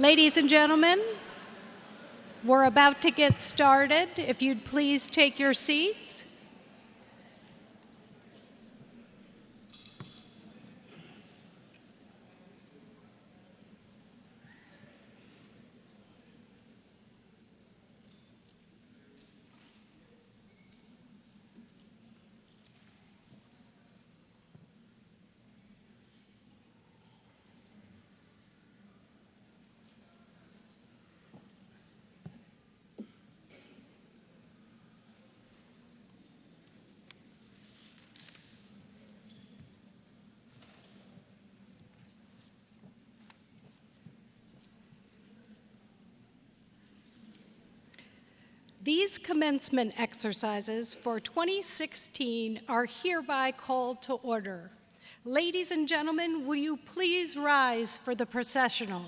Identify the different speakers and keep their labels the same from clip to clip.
Speaker 1: Ladies and gentlemen, we're about to get started. If you'd please take your seats. These commencement exercises for 2016 are hereby called to order. Ladies and gentlemen, will you please rise for the processional?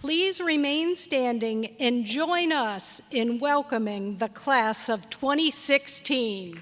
Speaker 1: Please remain standing and join us in welcoming the class of 2016.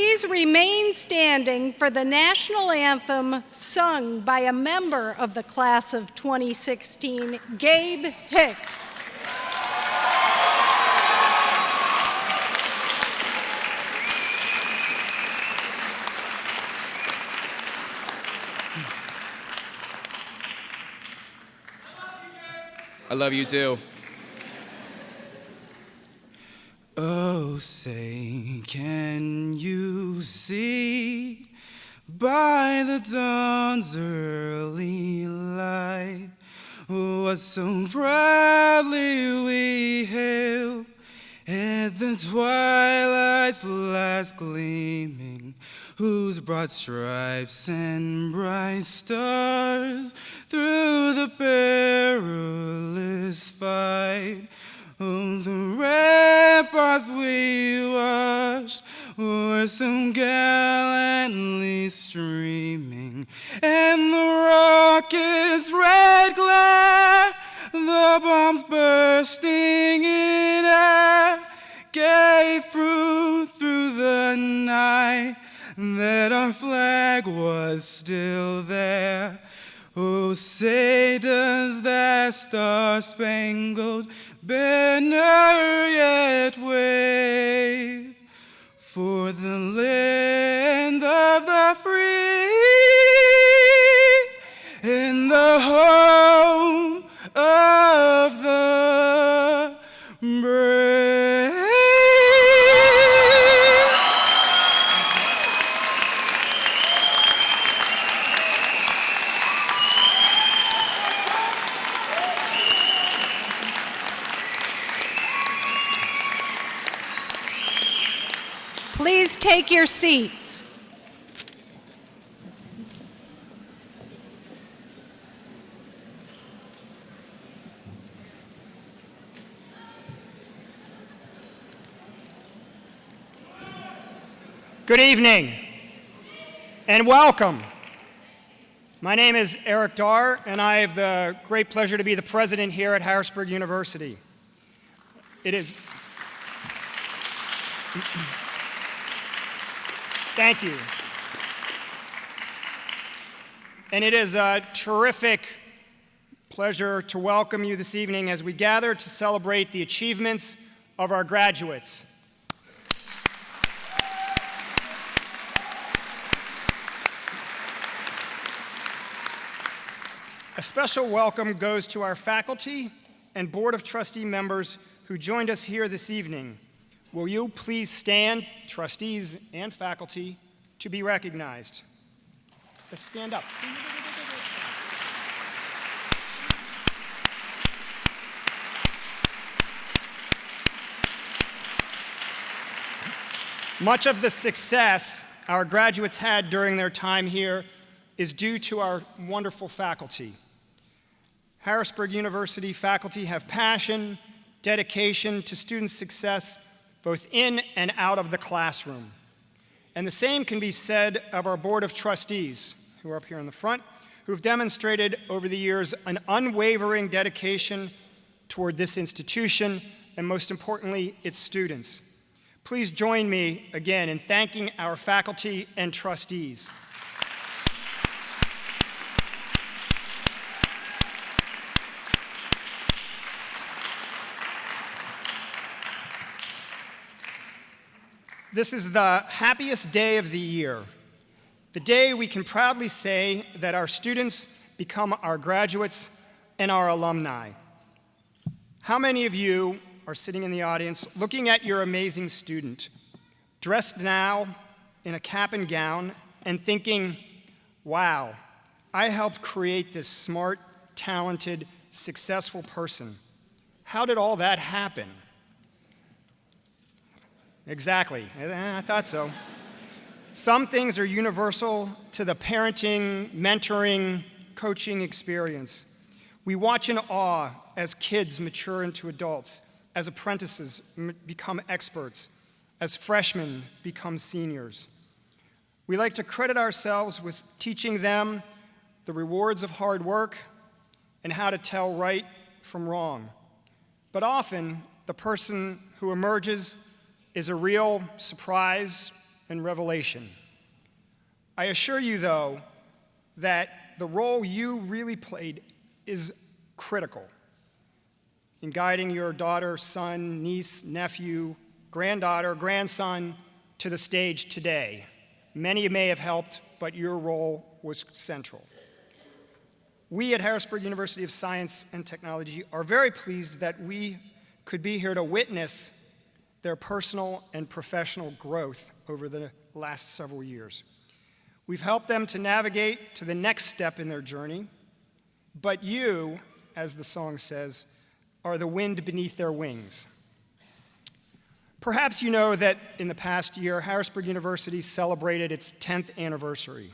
Speaker 1: please remain standing for the national anthem sung by a member of the class of 2016, Gabe Hicks.
Speaker 2: I love you too.
Speaker 3: Oh, say, can you see by the dawn's early light what so proudly we hailed at the twilight's last gleaming, whose broad stripes and bright stars through the perilous fight, oh, the ramparts we watched were so gallantly streaming, and the rocket's red glare, the bombs bursting in air, gave proof through the night that our flag was still there. Oh, say, does that star-spangled banner yet wave for the land of the free and the home of the brave?
Speaker 1: Please take your seats.
Speaker 4: Good evening and welcome. My name is Eric Darr, and I have the great pleasure to be the president here at Harrisburg University. Thank you. And it is a terrific pleasure to welcome you this evening as we gather to celebrate the achievements of our graduates. A special welcome goes to our faculty and Board of Trustee members who joined us here this evening. Will you please stand, trustees and faculty, to be recognized? Let's stand up. Much of the success our graduates had during their time here is due to our wonderful faculty. Harrisburg University faculty have passion, dedication to student success, both in and out of the classroom. And the same can be said of our Board of Trustees, who are up here in the front, who have demonstrated over the years an unwavering dedication toward this institution, and most importantly, its students. Please join me again in thanking our faculty and trustees. This is the happiest day of the year, the day we can proudly say that our students become our graduates and our alumni. How many of you are sitting in the audience looking at your amazing student, dressed now in a cap and gown, and thinking, wow, I helped create this smart, talented, successful person. How did all that happen? Exactly, I thought so. Some things are universal to the parenting, mentoring, coaching experience. We watch in awe as kids mature into adults, as apprentices become experts, as freshmen become seniors. We like to credit ourselves with teaching them the rewards of hard work and how to tell right from wrong. But often, the person who emerges is a real surprise and revelation. I assure you, though, that the role you really played is critical in guiding your daughter, son, niece, nephew, granddaughter, grandson to the stage today. Many may have helped, but your role was central. We at Harrisburg University of Science and Technology are very pleased that we could be here to witness their personal and professional growth over the last several years. We've helped them to navigate to the next step in their journey, but you, as the song says, are the wind beneath their wings. Perhaps you know that in the past year, Harrisburg University celebrated its 10th anniversary.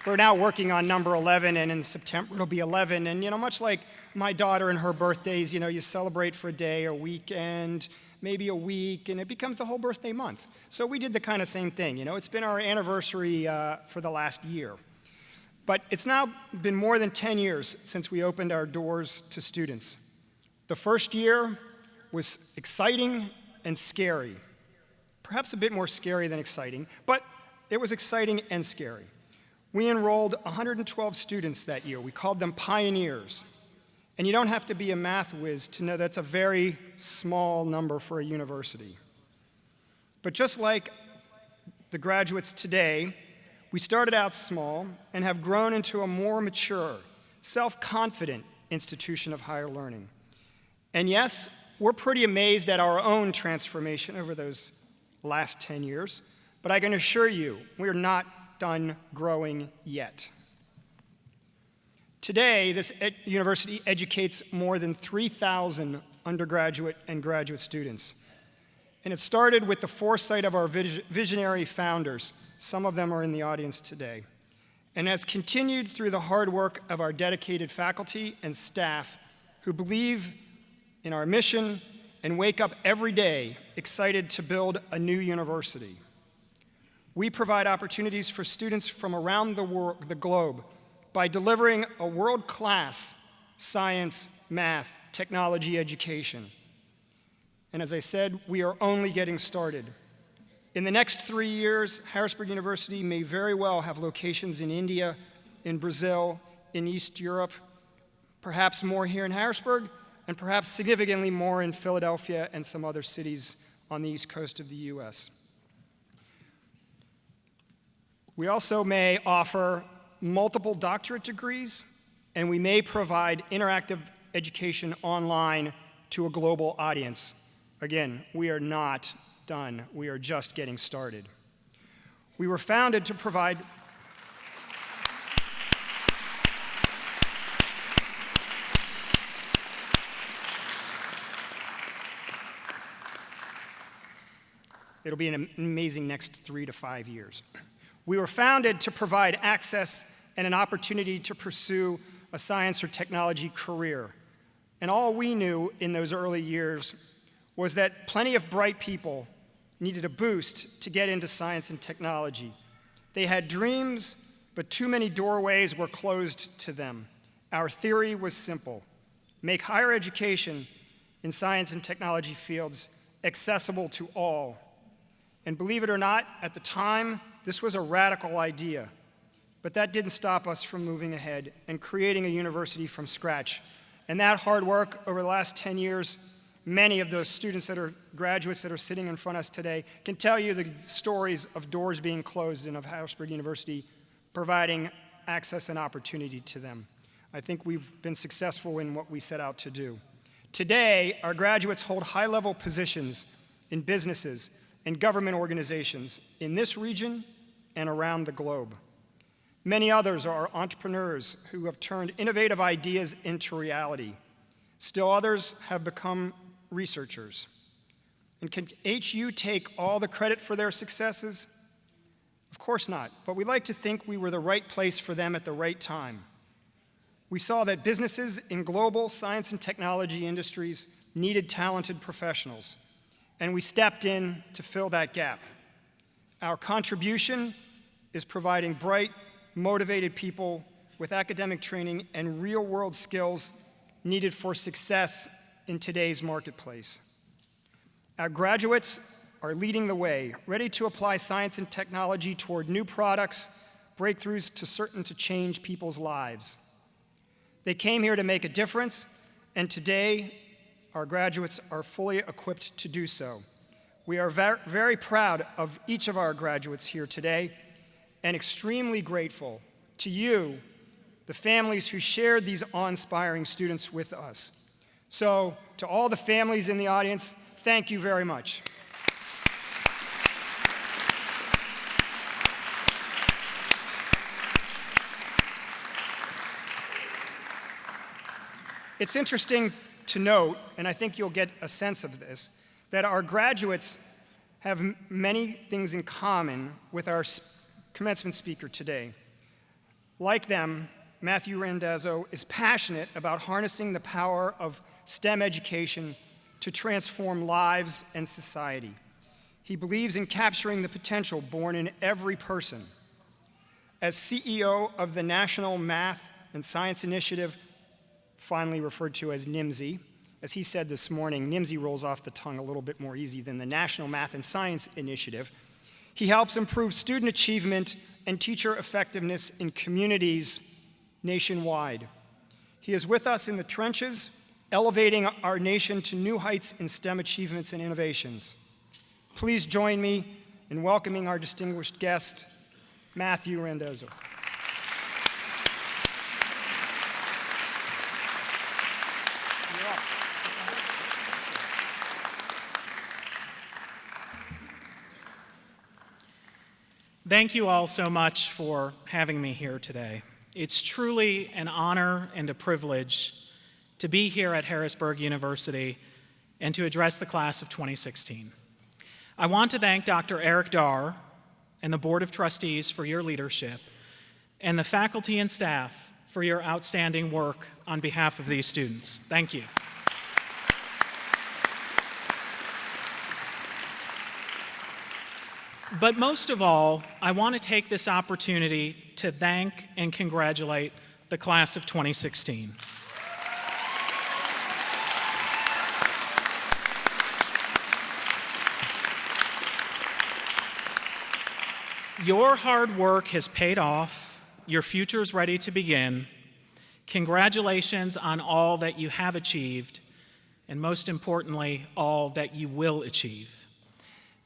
Speaker 4: We're now working on number 11, and in September it'll be 11. And much like my daughter and her birthdays, you celebrate for a day or weekend, maybe a week, and it becomes the whole birthday month. So we did the kind of same thing. It's been our anniversary for the last year. But it's now been more than 10 years since we opened our doors to students. The first year was exciting and scary. Perhaps a bit more scary than exciting, but it was exciting and scary. We enrolled 112 students that year. We called them pioneers. And you don't have to be a math whiz to know that's a very small number for a university. But just like the graduates today, we started out small and have grown into a more mature, self-confident institution of higher learning. And yes, we're pretty amazed at our own transformation over those last 10 years, but I can assure you, we're not done growing yet. Today, this university educates more than 3,000 undergraduate and graduate students. And it started with the foresight of our visionary founders. Some of them are in the audience today. And has continued through the hard work of our dedicated faculty and staff who believe in our mission and wake up every day excited to build a new university. We provide opportunities for students from around the globe by delivering a world-class science, math, technology education. And as I said, we are only getting started. In the next 3 years, Harrisburg University may very well have locations in India, in Brazil, in East Europe, perhaps more here in Harrisburg, and perhaps significantly more in Philadelphia and some other cities on the East Coast of the US. We also may offer multiple doctorate degrees, and we may provide interactive education online to a global audience. Again, we are not done. We are just getting started. We were founded to provide It'll be an amazing next 3 to 5 years. We were founded to provide access and an opportunity to pursue a science or technology career. And all we knew in those early years was that plenty of bright people needed a boost to get into science and technology. They had dreams, but too many doorways were closed to them. Our theory was simple: make higher education in science and technology fields accessible to all. And believe it or not, at the time, this was a radical idea, but that didn't stop us from moving ahead and creating a university from scratch. And that hard work over the last 10 years, many of those students that are graduates that are sitting in front of us today can tell you the stories of doors being closed and of Harrisburg University providing access and opportunity to them. I think we've been successful in what we set out to do. Today, our graduates hold high-level positions in businesses and government organizations in this region and around the globe. Many others are entrepreneurs who have turned innovative ideas into reality. Still others have become researchers. And can HU take all the credit for their successes? Of course not, but we like to think we were the right place for them at the right time. We saw that businesses in global science and technology industries needed talented professionals, and we stepped in to fill that gap. Our contribution is providing bright, motivated people with academic training and real-world skills needed for success in today's marketplace. Our graduates are leading the way, ready to apply science and technology toward new products, breakthroughs certain to change people's lives. They came here to make a difference, and today our graduates are fully equipped to do so. We are very proud of each of our graduates here today and extremely grateful to you, the families who shared these awe-inspiring students with us. So, to all the families in the audience, thank you very much. It's interesting to note, and I think you'll get a sense of this, that our graduates have many things in common with our commencement speaker today. Like them, Matthew Randazzo is passionate about harnessing the power of STEM education to transform lives and society. He believes in capturing the potential born in every person. As CEO of the National Math and Science Initiative, finally referred to as NIMSI, as he said this morning, NIMSI rolls off the tongue a little bit more easy than the National Math and Science Initiative. He helps improve student achievement and teacher effectiveness in communities nationwide. He is with us in the trenches, elevating our nation to new heights in STEM achievements and innovations. Please join me in welcoming our distinguished guest, Matthew Randazzo.
Speaker 2: Thank you all so much for having me here today. It's truly an honor and a privilege to be here at Harrisburg University and to address the class of 2016. I want to thank Dr. Eric Darr and the Board of Trustees for your leadership and the faculty and staff for your outstanding work on behalf of these students. Thank you. But most of all, I want to take this opportunity to thank and congratulate the class of 2016. Your hard work has paid off. Your future is ready to begin. Congratulations on all that you have achieved, and most importantly, all that you will achieve.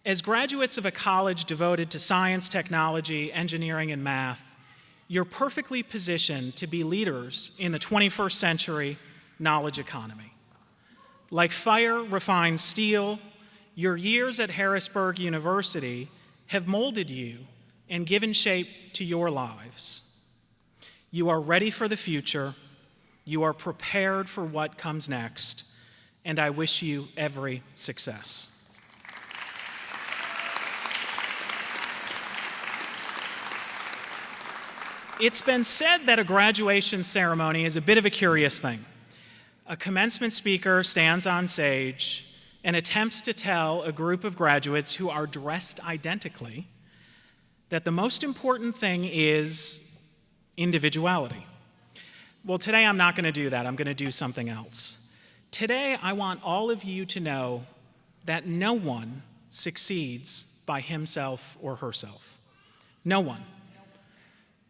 Speaker 2: As graduates of a college devoted to science, technology, engineering, and math, you're perfectly positioned to be leaders in the 21st century knowledge economy. Like fire refines steel, your years at Harrisburg University have molded you and given shape to your lives. You are ready for the future, you are prepared for what comes next, and I wish you every success. It's been said that a graduation ceremony is a bit of a curious thing. A commencement speaker stands on stage and attempts to tell a group of graduates who are dressed identically that the most important thing is individuality. Well, today I'm not going to do that. I'm going to do something else. Today I want all of you to know that no one succeeds by himself or herself. No one.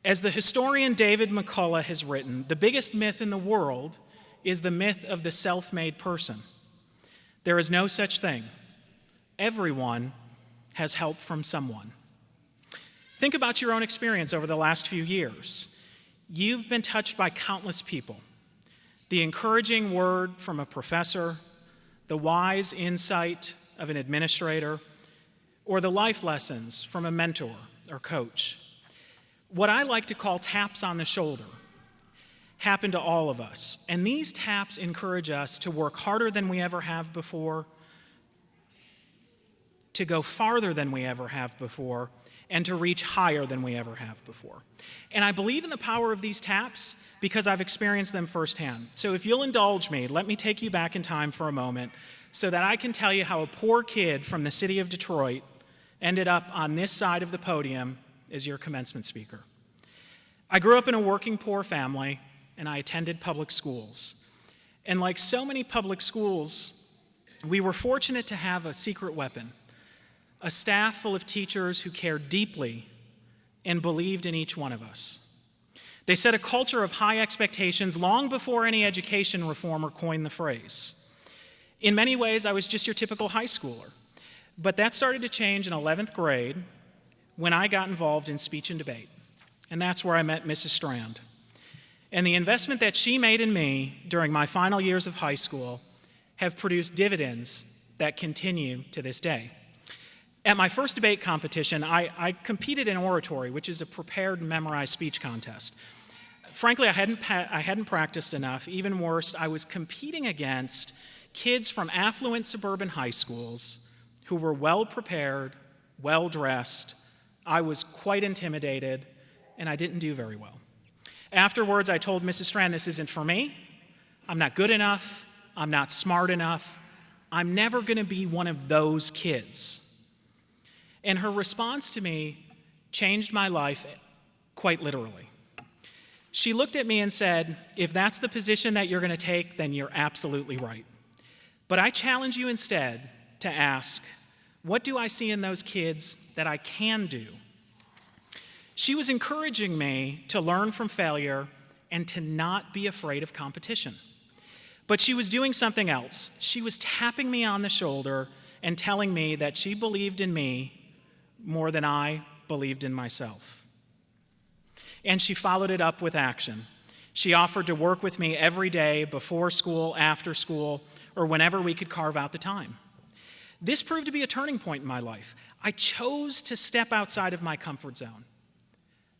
Speaker 2: As the historian David McCullough has written, the biggest myth in the world is the myth of the self-made person. There is no such thing. Everyone has help from someone. Think about your own experience over the last few years. You've been touched by countless people. The encouraging word from a professor, the wise insight of an administrator, or the life lessons from a mentor or coach. What I like to call taps on the shoulder happen to all of us. And these taps encourage us to work harder than we ever have before, to go farther than we ever have before, and to reach higher than we ever have before. And I believe in the power of these taps because I've experienced them firsthand. So if you'll indulge me, let me take you back in time for a moment so that I can tell you how a poor kid from the city of Detroit ended up on this side of the podium as your commencement speaker. I grew up in a working poor family, and I attended public schools. And like so many public schools, we were fortunate to have a secret weapon, a staff full of teachers who cared deeply and believed in each one of us. They set a culture of high expectations long before any education reformer coined the phrase. In many ways, I was just your typical high schooler. But that started to change in 11th grade when I got involved in speech and debate. And that's where I met Mrs. Strand. And the investment that she made in me during my final years of high school have produced dividends that continue to this day. At my first debate competition, I competed in oratory, which is a prepared and memorized speech contest. Frankly, I hadn't practiced enough. Even worse, I was competing against kids from affluent suburban high schools who were well-prepared, well-dressed. I was quite intimidated, and I didn't do very well. Afterwards, I told Mrs. Strand, this isn't for me. I'm not good enough. I'm not smart enough. I'm never going to be one of those kids. And her response to me changed my life quite literally. She looked at me and said, if that's the position that you're going to take, then you're absolutely right. But I challenge you instead to ask, what do I see in those kids that I can do? She was encouraging me to learn from failure and to not be afraid of competition. But she was doing something else. She was tapping me on the shoulder and telling me that she believed in me more than I believed in myself. And she followed it up with action. She offered to work with me every day, before school, after school, or whenever we could carve out the time. This proved to be a turning point in my life. I chose to step outside of my comfort zone.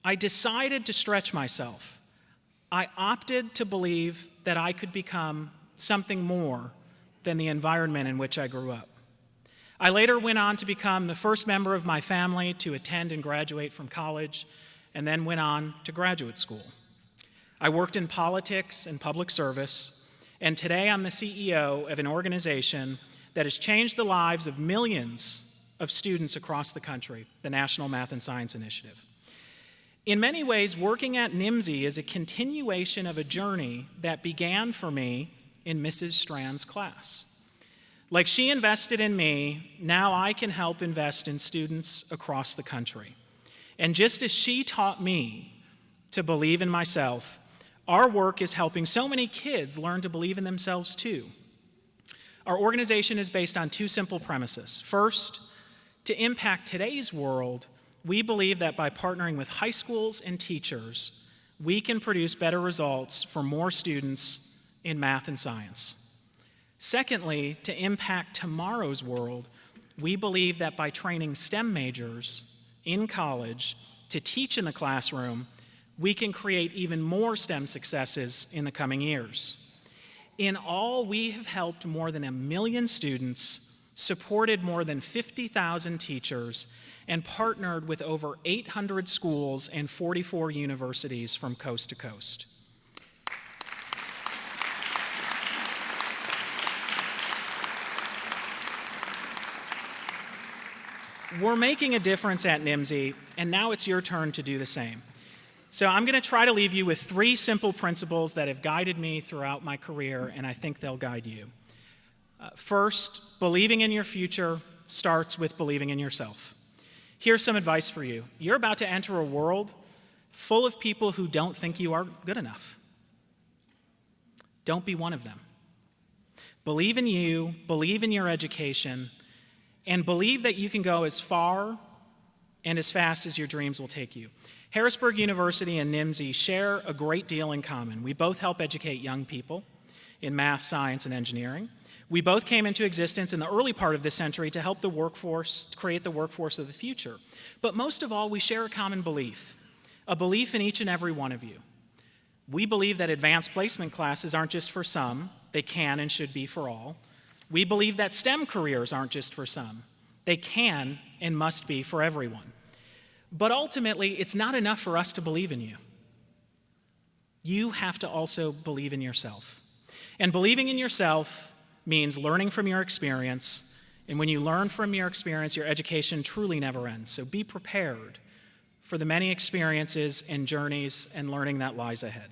Speaker 2: I decided to stretch myself. I opted to believe that I could become something more than the environment in which I grew up. I later went on to become the first member of my family to attend and graduate from college, and then went on to graduate school. I worked in politics and public service, and today I'm the CEO of an organization that has changed the lives of millions of students across the country, the National Math and Science Initiative. In many ways, working at NIMSY is a continuation of a journey that began for me in Mrs. Strand's class. Like she invested in me, now I can help invest in students across the country. And just as she taught me to believe in myself, our work is helping so many kids learn to believe in themselves too. Our organization is based on two simple premises. First, to impact today's world, we believe that by partnering with high schools and teachers, we can produce better results for more students in math and science. Secondly, to impact tomorrow's world, we believe that by training STEM majors in college to teach in the classroom, we can create even more STEM successes in the coming years. In all, we have helped more than 1 million students, supported more than 50,000 teachers, and partnered with over 800 schools and 44 universities from coast to coast. We're making a difference at NIMSY, and now it's your turn to do the same. So I'm going to try to leave you with 3 simple principles that have guided me throughout my career, and I think they'll guide you. First, believing in your future starts with believing in yourself. Here's some advice for you. You're about to enter a world full of people who don't think you are good enough. Don't be one of them. Believe in you, believe in your education, and believe that you can go as far and as fast as your dreams will take you. Harrisburg University and NIMSY share a great deal in common. We both help educate young people in math, science, and engineering. We both came into existence in the early part of this century to help the workforce, create the workforce of the future. But most of all, we share a common belief, a belief in each and every one of you. We believe that advanced placement classes aren't just for some, they can and should be for all. We believe that STEM careers aren't just for some, they can and must be for everyone. But ultimately, it's not enough for us to believe in you. You have to also believe in yourself. And believing in yourself means learning from your experience, and when you learn from your experience, your education truly never ends. So be prepared for the many experiences and journeys and learning that lies ahead.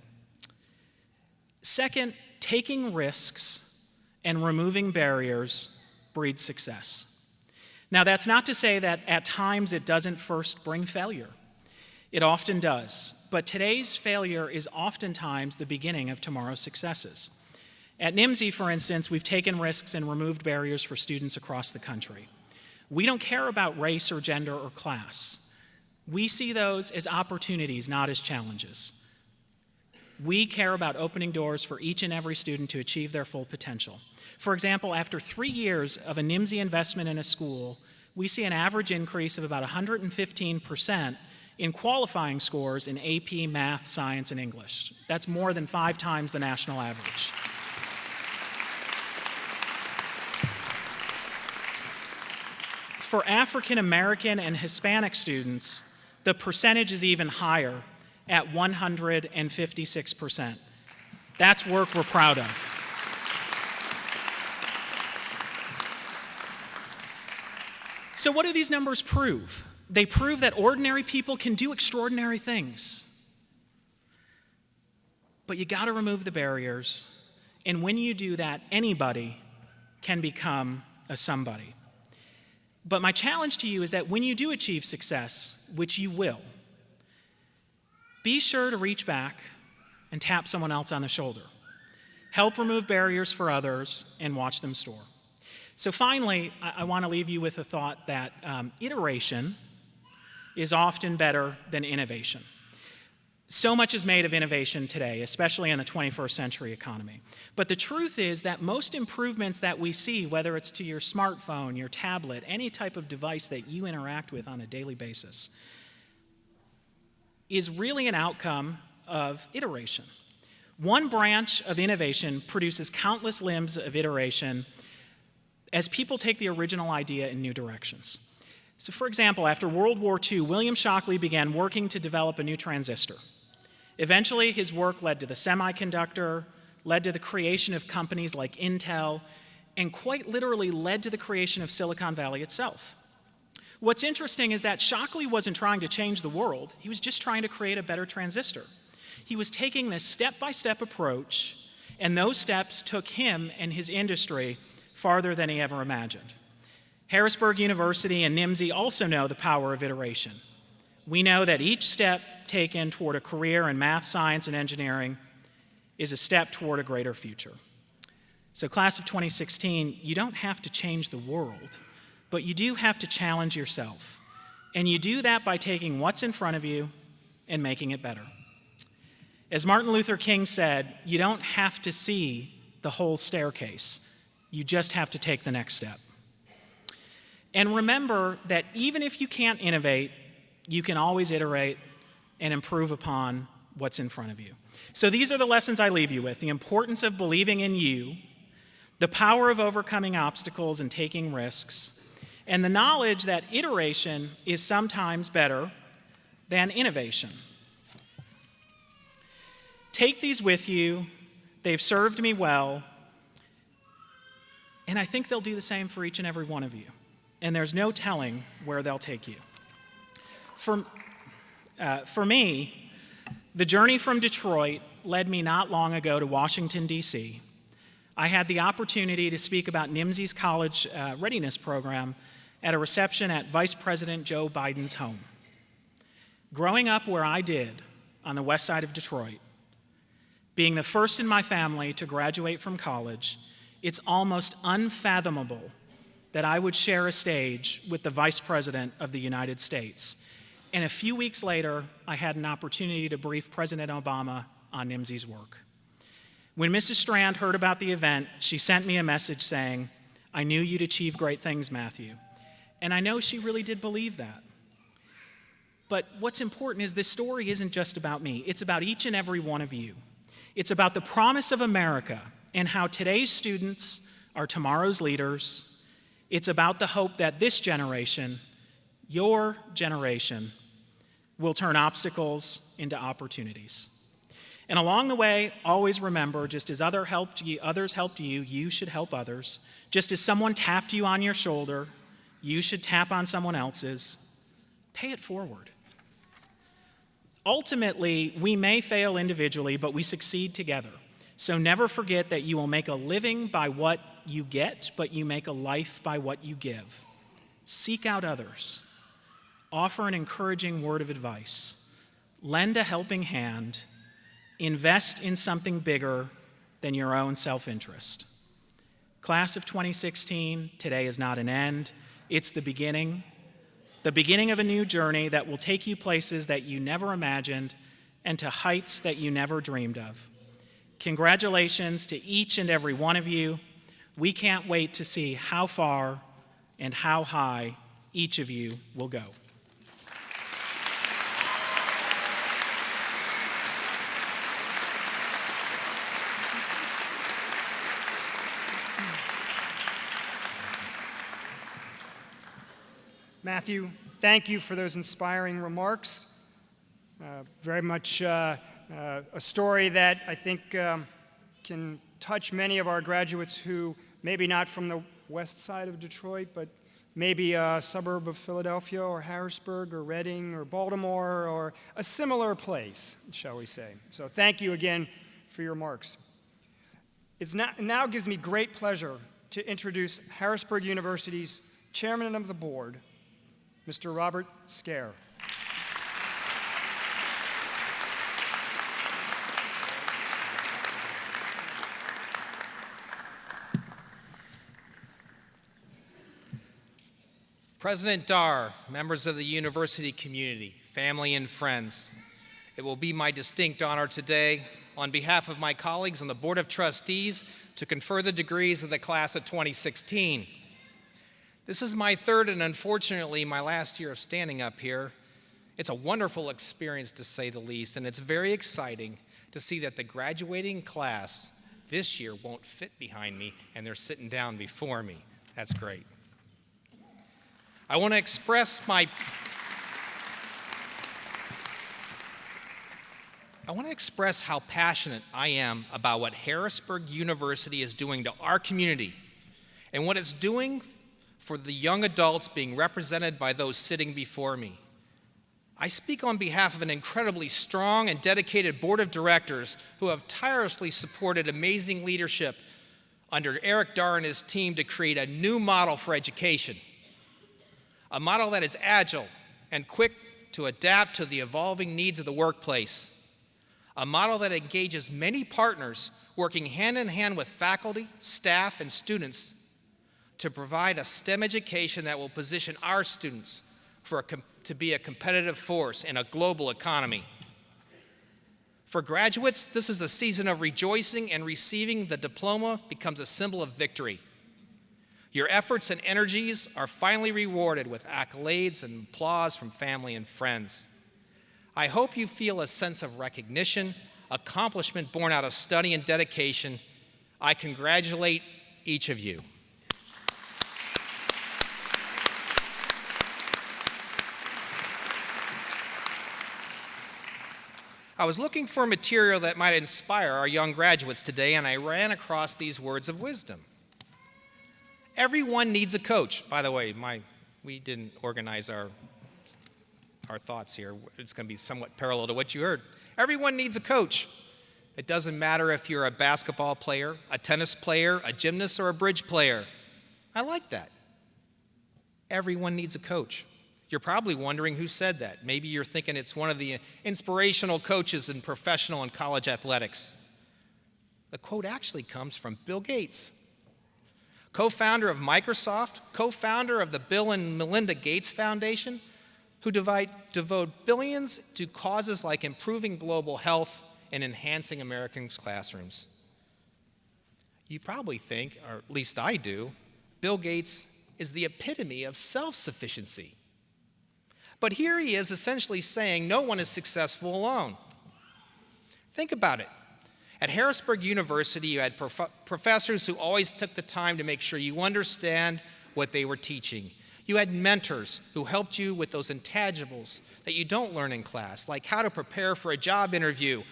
Speaker 2: Second, taking risks and removing barriers breeds success. Now, that's not to say that at times it doesn't first bring failure. It often does, but today's failure is oftentimes the beginning of tomorrow's successes. At NIMSY, for instance, we've taken risks and removed barriers for students across the country. We don't care about race or gender or class. We see those as opportunities, not as challenges. We care about opening doors for each and every student to achieve their full potential. For example, after 3 years of a NIMSY investment in a school, we see an average increase of about 115% in qualifying scores in AP, Math, Science, and English. That's more than 5 times the national average. For African American and Hispanic students, the percentage is even higher at 156%. That's work we're proud of. So what do these numbers prove? They prove that ordinary people can do extraordinary things. But you got to remove the barriers, and when you do that, anybody can become a somebody. But my challenge to you is that when you do achieve success, which you will, be sure to reach back and tap someone else on the shoulder. Help remove barriers for others and watch them soar. So finally, I want to leave you with a thought that iteration is often better than innovation. So much is made of innovation today, especially in the 21st century economy. But the truth is that most improvements that we see, whether it's to your smartphone, your tablet, any type of device that you interact with on a daily basis, is really an outcome of iteration. One branch of innovation produces countless limbs of iteration as people take the original idea in new directions. So for example, after World War II, William Shockley began working to develop a new transistor. Eventually, his work led to the semiconductor, led to the creation of companies like Intel, and quite literally led to the creation of Silicon Valley itself. What's interesting is that Shockley wasn't trying to change the world, he was just trying to create a better transistor. He was taking this step-by-step approach, and those steps took him and his industry farther than he ever imagined. Harrisburg University and NIMSY also know the power of iteration. We know that each step taken toward a career in math, science, and engineering is a step toward a greater future. So class of 2016, you don't have to change the world, but you do have to challenge yourself. And you do that by taking what's in front of you and making it better. As Martin Luther King said, you don't have to see the whole staircase. You just have to take the next step. And remember that even if you can't innovate, you can always iterate and improve upon what's in front of you. So these are the lessons I leave you with: the importance of believing in you, the power of overcoming obstacles and taking risks, and the knowledge that iteration is sometimes better than innovation. Take these with you. They've served me well, and I think they'll do the same for each and every one of you. And there's no telling where they'll take you. For me, the journey from Detroit led me not long ago to Washington, D.C. I had the opportunity to speak about NIMSY's college readiness program at a reception at Vice President Joe Biden's home. Growing up where I did, on the west side of Detroit, being the first in my family to graduate from college, it's almost unfathomable that I would share a stage with the Vice President of the United States. And a few weeks later, I had an opportunity to brief President Obama on NIMSY's work. When Mrs. Strand heard about the event, she sent me a message saying, "I knew you'd achieve great things, Matthew." And I know she really did believe that. But what's important is this story isn't just about me. It's about each and every one of you. It's about the promise of America and how today's students are tomorrow's leaders. It's about the hope that this generation, your generation, will turn obstacles into opportunities. And along the way, always remember, just as others helped you, you should help others. Just as someone tapped you on your shoulder, you should tap on someone else's. Pay it forward. Ultimately, we may fail individually, but we succeed together. So never forget that you will make a living by what you get, but you make a life by what you give. Seek out others. Offer an encouraging word of advice. Lend a helping hand. Invest in something bigger than your own self-interest. Class of 2016, today is not an end. It's the beginning of a new journey that will take you places that you never imagined and to heights that you never dreamed of. Congratulations to each and every one of you. We can't wait to see how far and how high each of you will go.
Speaker 4: Matthew, thank you for those inspiring remarks. Very much a story that I think can touch many of our graduates who maybe not from the west side of Detroit, but maybe a suburb of Philadelphia or Harrisburg or Reading or Baltimore or a similar place, shall we say. So thank you again for your remarks. It now gives me great pleasure to introduce Harrisburg University's Chairman of the Board, Mr. Robert Scare.
Speaker 5: President Dar, members of the university community, family and friends, it will be my distinct honor today, on behalf of my colleagues on the Board of Trustees, to confer the degrees of the class of 2016. This is my third and unfortunately my last year of standing up here. It's a wonderful experience to say the least, and it's very exciting to see that the graduating class this year won't fit behind me and they're sitting down before me. That's great. I want to express how passionate I am about what Harrisburg University is doing to our community and what it's doing for the young adults being represented by those sitting before me. I speak on behalf of an incredibly strong and dedicated board of directors who have tirelessly supported amazing leadership under Eric Dar and his team to create a new model for education, a model that is agile and quick to adapt to the evolving needs of the workplace, a model that engages many partners working hand in hand with faculty, staff, and students to provide a STEM education that will position our students to be a competitive force in a global economy. For graduates, this is a season of rejoicing, and receiving the diploma becomes a symbol of victory. Your efforts and energies are finally rewarded with accolades and applause from family and friends. I hope you feel a sense of recognition, accomplishment born out of study and dedication. I congratulate each of you. I was looking for material that might inspire our young graduates today, and I ran across these words of wisdom. Everyone needs a coach. By the way, we didn't organize our thoughts here. It's going to be somewhat parallel to what you heard. Everyone needs a coach. It doesn't matter if you're a basketball player, a tennis player, a gymnast, or a bridge player. I like that. Everyone needs a coach. You're probably wondering who said that. Maybe you're thinking it's one of the inspirational coaches in professional and college athletics. The quote actually comes from Bill Gates, co-founder of Microsoft, co-founder of the Bill and Melinda Gates Foundation, who devote billions to causes like improving global health and enhancing Americans' classrooms. You probably think, or at least I do, Bill Gates is the epitome of self-sufficiency. But here he is essentially saying no one is successful alone. Think about it. At Harrisburg University, you had professors who always took the time to make sure you understand what they were teaching. You had mentors who helped you with those intangibles that you don't learn in class, like how to prepare for a job interview,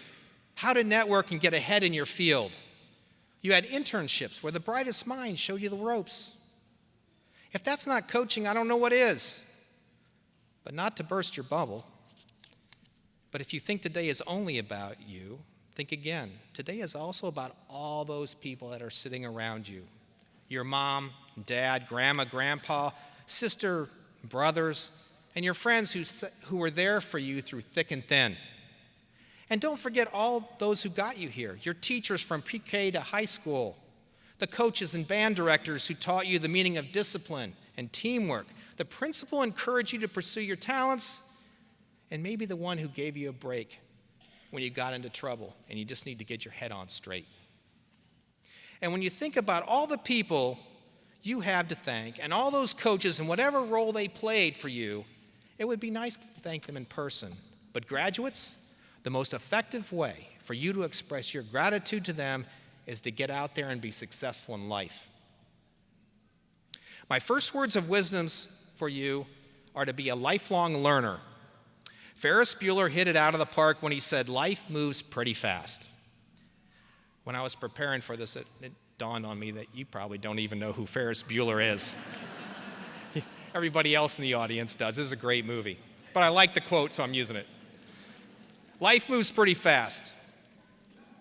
Speaker 5: how to network and get ahead in your field. You had internships where the brightest minds showed you the ropes. If that's not coaching, I don't know what is. But not to burst your bubble, But if you think today is only about you, think again. Today is also about all those people that are sitting around you. Your mom, dad, grandma, grandpa, sister, brothers, and your friends who were there for you through thick and thin. And don't forget all those who got you here, your teachers from pre-K to high school, the coaches and band directors who taught you the meaning of discipline and teamwork, the principal who encouraged you to pursue your talents, and maybe the one who gave you a break when you got into trouble and you just need to get your head on straight. And when you think about all the people you have to thank and all those coaches and whatever role they played for you, it would be nice to thank them in person. But graduates, the most effective way for you to express your gratitude to them is to get out there and be successful in life. My first words of wisdom for you are to be a lifelong learner. Ferris Bueller hit it out of the park when he said, life moves pretty fast. When I was preparing for this, it dawned on me that you probably don't even know who Ferris Bueller is. Everybody else in the audience does. This is a great movie. But I like the quote, so I'm using it. Life moves pretty fast.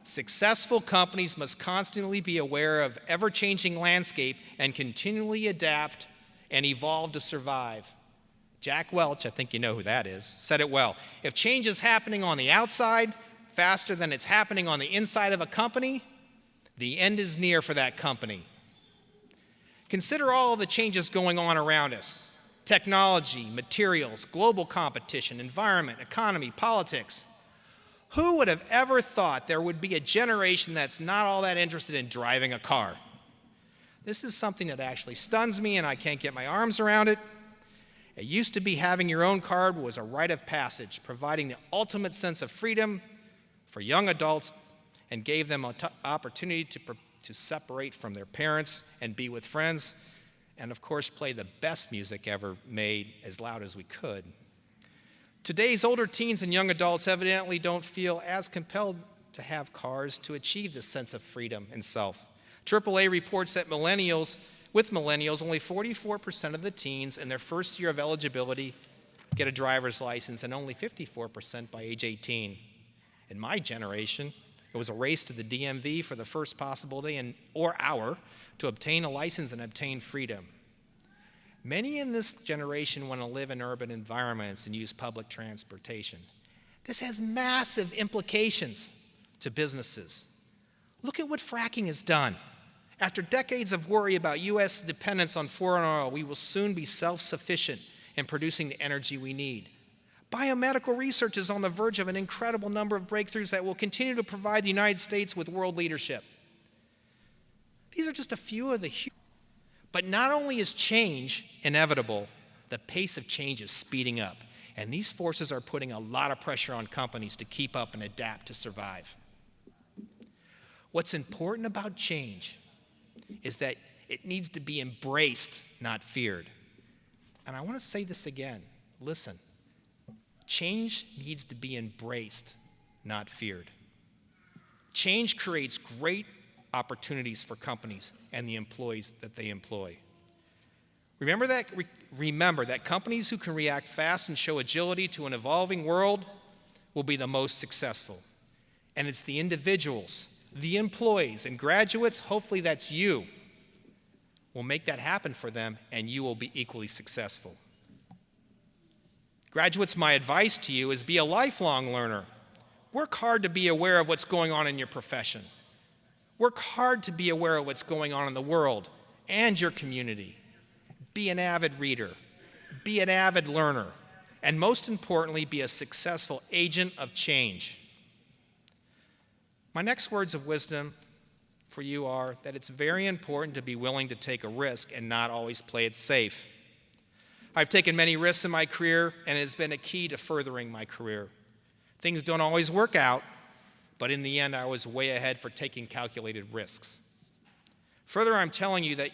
Speaker 5: Successful companies must constantly be aware of ever-changing landscape and continually adapt and evolve to survive. Jack Welch, I think you know who that is, said it well. If change is happening on the outside faster than it's happening on the inside of a company, the end is near for that company. Consider all of the changes going on around us. Technology, materials, global competition, environment, economy, politics. Who would have ever thought there would be a generation that's not all that interested in driving a car? This is something that actually stuns me and I can't get my arms around it. It used to be having your own car was a rite of passage, providing the ultimate sense of freedom for young adults and gave them an opportunity to separate from their parents and be with friends and, of course, play the best music ever made as loud as we could. Today's older teens and young adults evidently don't feel as compelled to have cars to achieve this sense of freedom and self. AAA reports that with millennials, only 44% of the teens in their first year of eligibility get a driver's license and only 54% by age 18. In my generation, it was a race to the DMV for the first possible day or hour to obtain a license and obtain freedom. Many in this generation want to live in urban environments and use public transportation. This has massive implications to businesses. Look at what fracking has done. After decades of worry about U.S. dependence on foreign oil, we will soon be self-sufficient in producing the energy we need. Biomedical research is on the verge of an incredible number of breakthroughs that will continue to provide the United States with world leadership. These are just a few of the huge. But not only is change inevitable, the pace of change is speeding up. And these forces are putting a lot of pressure on companies to keep up and adapt to survive. What's important about change is that it needs to be embraced, not feared. And I want to say this again. Listen, change needs to be embraced, not feared. Change creates great opportunities for companies and the employees that they employ. Remember that companies who can react fast and show agility to an evolving world will be the most successful. And it's the individuals, the employees, and graduates, hopefully that's you, will make that happen for them, and you will be equally successful. Graduates, my advice to you is be a lifelong learner. Work hard to be aware of what's going on in your profession. Work hard to be aware of what's going on in the world and your community. Be an avid reader. Be an avid learner. And most importantly, be a successful agent of change. My next words of wisdom for you are that it's very important to be willing to take a risk and not always play it safe. I've taken many risks in my career, and it has been a key to furthering my career. Things don't always work out, but in the end, I was way ahead for taking calculated risks. Further, I'm telling you that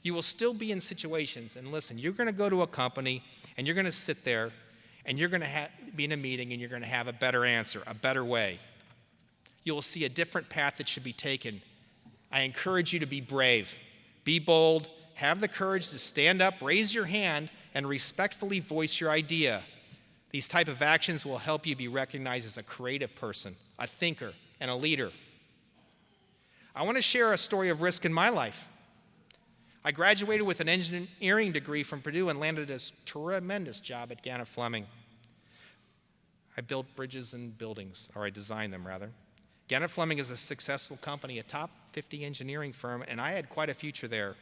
Speaker 5: you will still be in situations, and listen, you're going to go to a company, and you're going to sit there, and you're going to be in a meeting, and you're going to have a better answer, a better way. You will see a different path that should be taken. I encourage you to be brave, be bold, have the courage to stand up, raise your hand, and respectfully voice your idea. These type of actions will help you be recognized as a creative person, a thinker, and a leader. I want to share a story of risk in my life. I graduated with an engineering degree from Purdue and landed a tremendous job at Gannett Fleming. I built bridges and buildings, or I designed them rather. Gannett Fleming is a successful company, a top 50 engineering firm, and I had quite a future there.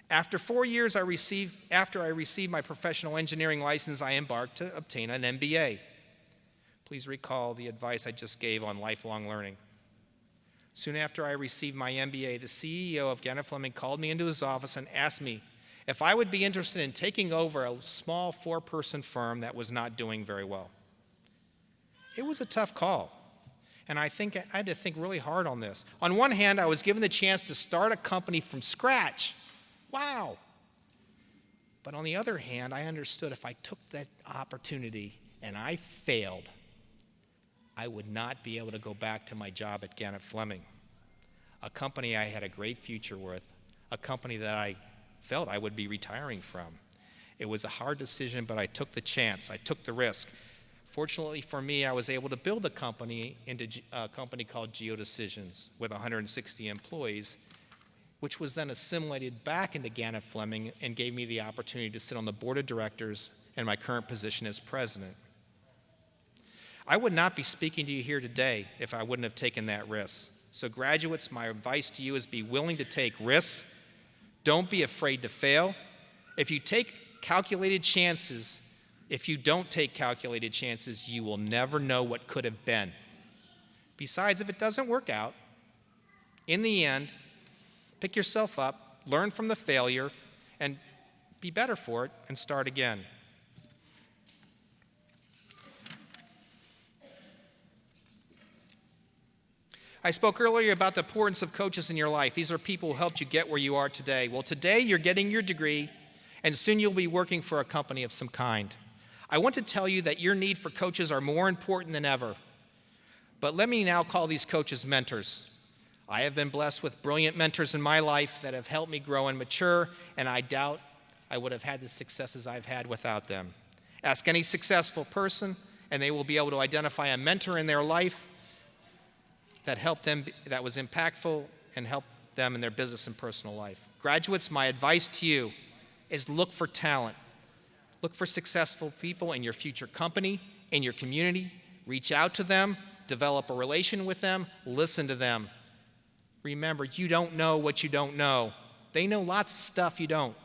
Speaker 5: After 4 years after I received my professional engineering license, I embarked to obtain an MBA. Please recall the advice I just gave on lifelong learning. Soon after I received my MBA, the CEO of Gannett Fleming called me into his office and asked me if I would be interested in taking over a small 4-person firm that was not doing very well. It was a tough call, and I had to think really hard on this. On one hand, I was given the chance to start a company from scratch. Wow. But on the other hand, I understood if I took that opportunity and I failed, I would not be able to go back to my job at Gannett Fleming, a company I had a great future with, a company that I felt I would be retiring from. It was a hard decision, but I took the chance. I took the risk. Fortunately for me, I was able to build a company into a company called GeoDecisions with 160 employees, which was then assimilated back into Gannett Fleming and gave me the opportunity to sit on the board of directors and my current position as president. I would not be speaking to you here today if I wouldn't have taken that risk. So graduates, my advice to you is be willing to take risks. Don't be afraid to fail. If you don't take calculated chances, you will never know what could have been. Besides, if it doesn't work out, in the end, pick yourself up, learn from the failure, and be better for it, and start again. I spoke earlier about the importance of coaches in your life. These are people who helped you get where you are today. Well, today you're getting your degree, and soon you'll be working for a company of some kind. I want to tell you that your need for coaches are more important than ever. But let me now call these coaches mentors. I have been blessed with brilliant mentors in my life that have helped me grow and mature, and I doubt I would have had the successes I've had without them. Ask any successful person, and they will be able to identify a mentor in their life that helped them, that was impactful and helped them in their business and personal life. Graduates, my advice to you is look for talent. Look for successful people in your future company, in your community. Reach out to them, develop a relation with them, listen to them. Remember, you don't know what you don't know. They know lots of stuff you don't.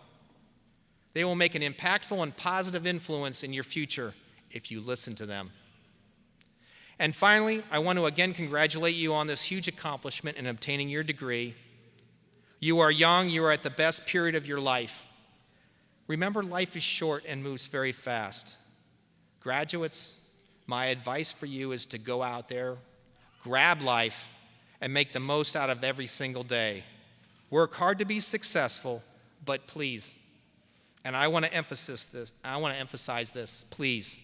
Speaker 5: They will make an impactful and positive influence in your future if you listen to them. And finally, I want to again congratulate you on this huge accomplishment in obtaining your degree. You are young, you are at the best period of your life. Remember, life is short and moves very fast. Graduates, my advice for you is to go out there, grab life, and make the most out of every single day. Work hard to be successful, but please, and I want to emphasize this, please,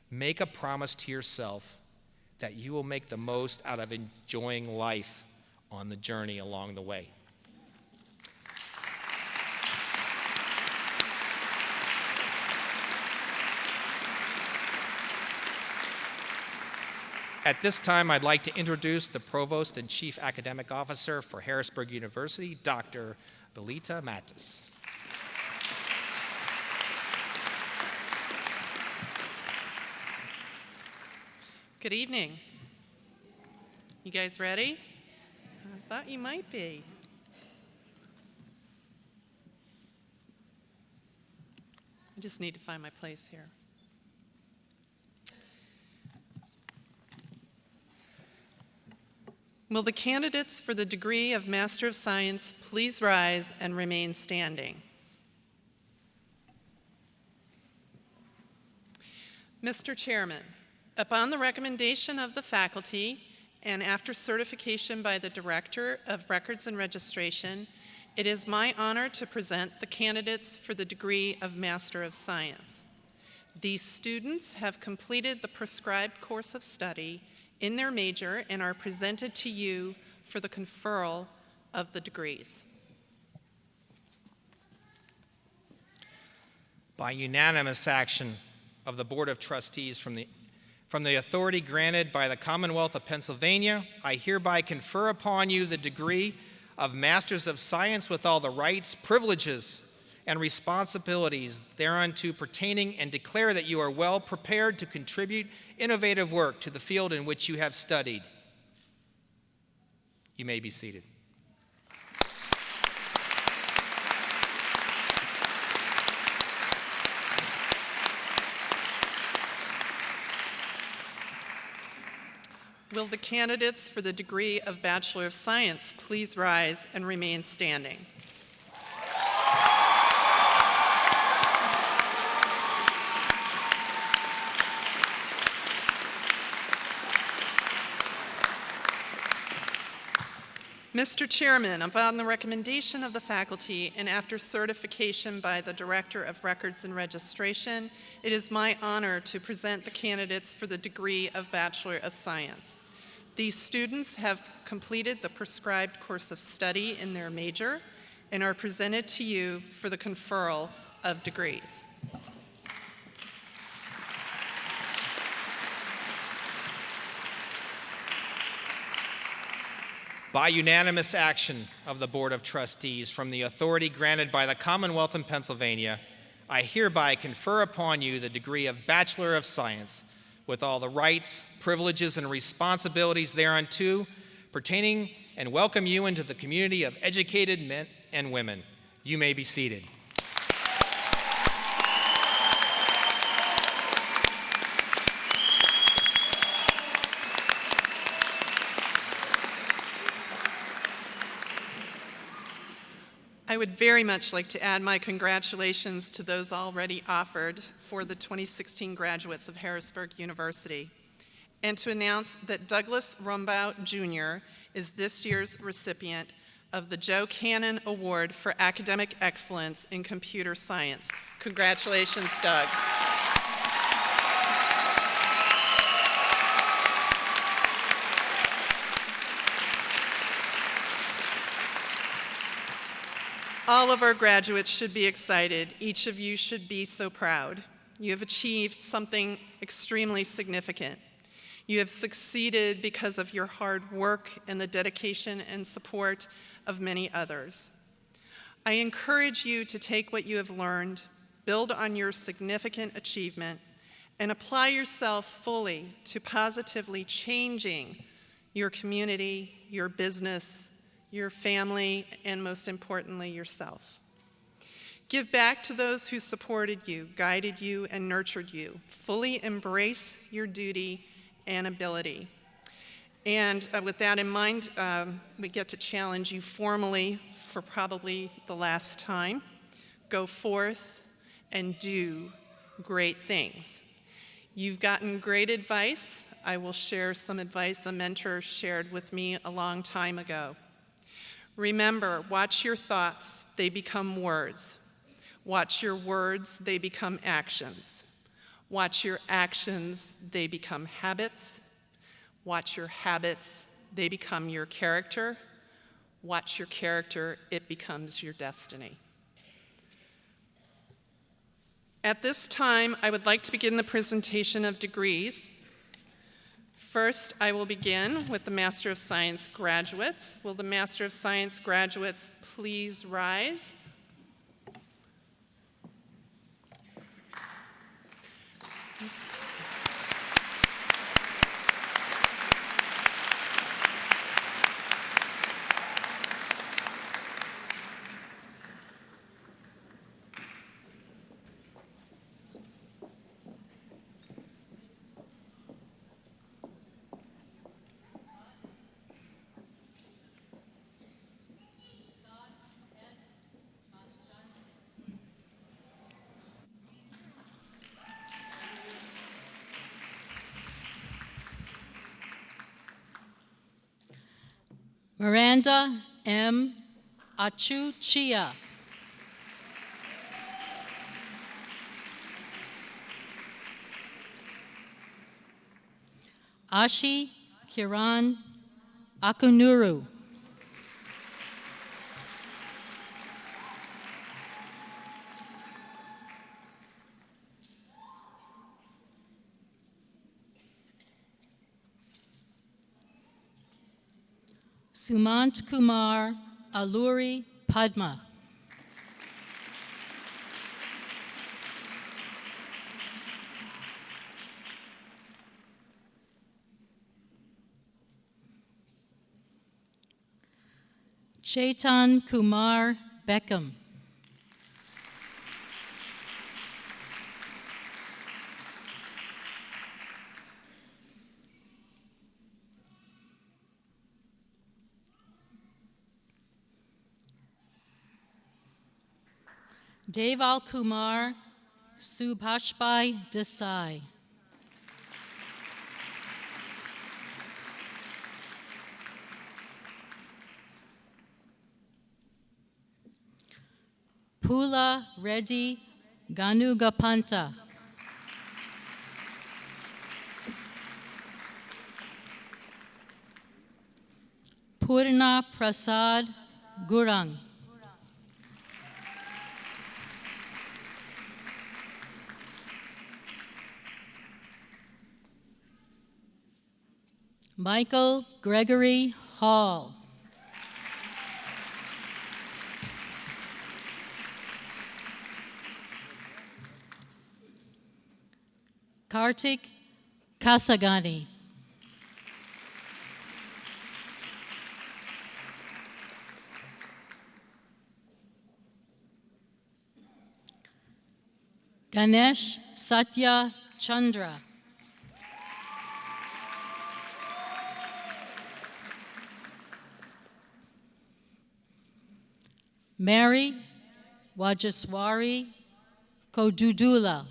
Speaker 5: make a promise to yourself that you will make the most out of enjoying life on the journey along the way. At this time, I'd like to introduce the Provost and Chief Academic Officer for Harrisburg University, Dr. Belita Matis.
Speaker 6: Good evening. You guys ready? I thought you might be. I just need to find my place here. Will the candidates for the degree of Master of Science please rise and remain standing? Mr. Chairman, upon the recommendation of the faculty and after certification by the Director of Records and Registration, it is my honor to present the candidates for the degree of Master of Science. These students have completed the prescribed course of study in their major and are presented to you for the conferral of the degrees.
Speaker 5: By unanimous action, of the Board of Trustees from the authority granted by the Commonwealth of Pennsylvania, I hereby confer upon you the degree of Masters of Science with all the rights, privileges, and responsibilities thereunto pertaining, and declare that you are well prepared to contribute innovative work to the field in which you have studied. You may be seated.
Speaker 6: Will the candidates for the degree of Bachelor of Science please rise and remain standing? Mr. Chairman, upon the recommendation of the faculty and after certification by the Director of Records and Registration, it is my honor to present the candidates for the degree of Bachelor of Science. These students have completed the prescribed course of study in their major and are presented to you for the conferral of degrees.
Speaker 5: By unanimous action of the Board of Trustees from the authority granted by the Commonwealth of Pennsylvania, I hereby confer upon you the degree of Bachelor of Science with all the rights, privileges, and responsibilities thereunto pertaining, and welcome you into the community of educated men and women. You may be seated.
Speaker 6: I would very much like to add my congratulations to those already offered for the 2016 graduates of Harrisburg University, and to announce that Douglas Rumbaugh Jr. is this year's recipient of the Joe Cannon Award for Academic Excellence in Computer Science. Congratulations, Doug. All of our graduates should be excited. Each of you should be so proud. You have achieved something extremely significant. You have succeeded because of your hard work and the dedication and support of many others. I encourage you to take what you have learned, build on your significant achievement, and apply yourself fully to positively changing your community, your business, your family, and most importantly, yourself. Give back to those who supported you, guided you, and nurtured you. Fully embrace your duty and ability. And with that in mind, we get to challenge you formally for probably the last time. Go forth and do great things. You've gotten great advice. I will share some advice a mentor shared with me a long time ago. Remember, watch your thoughts, they become words. Watch your words, they become actions. Watch your actions, they become habits. Watch your habits, they become your character. Watch your character, it becomes your destiny. At this time, I would like to begin the presentation of degrees. First, I will begin with the Master of Science graduates. Will the Master of Science graduates please rise?
Speaker 7: Miranda M. Achuchia. Ashi Kiran Akunuru. Sumant Kumar Alluri Padma. Chetan Kumar Beckham. Deval Kumar Subhashbai Desai. Pula Reddy Ganugapanta. Purna Prasad Gurang. Michael Gregory Hall. Kartik Kasagani. Ganesh Satya Chandra. Mary Wajaswari Kodudula.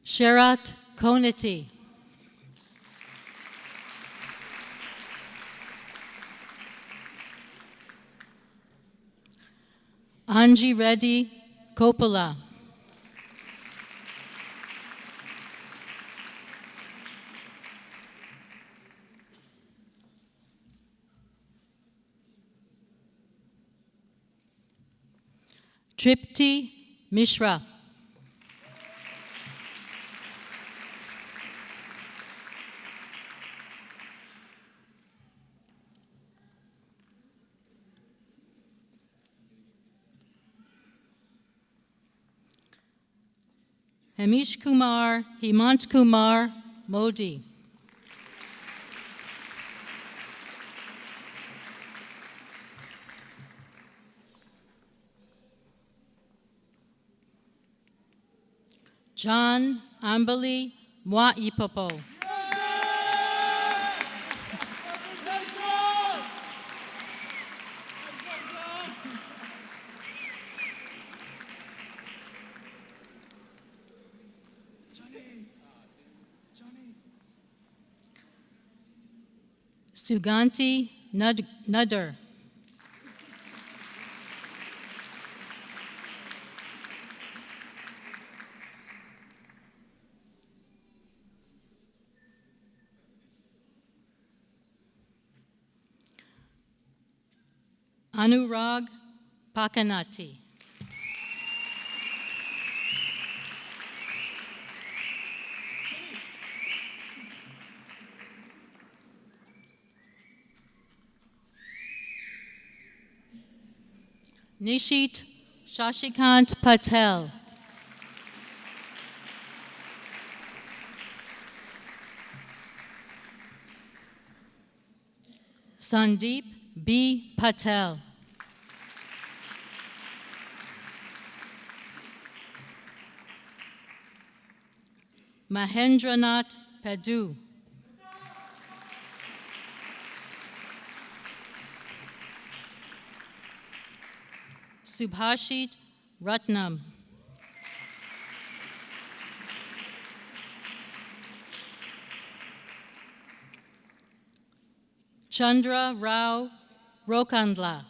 Speaker 7: Sherat Konati. Anji Reddy Coppola. Tripti Mishra. Hamish Kumar Himant Kumar Modi. John Ambali Mwaipopo. Suganti Nudder. Anurag Pakanati. Nishit Shashikant Patel. Sandeep B. Patel. Mahendranath Padu. Subhashit Ratnam. Chandra Rao Rokandla.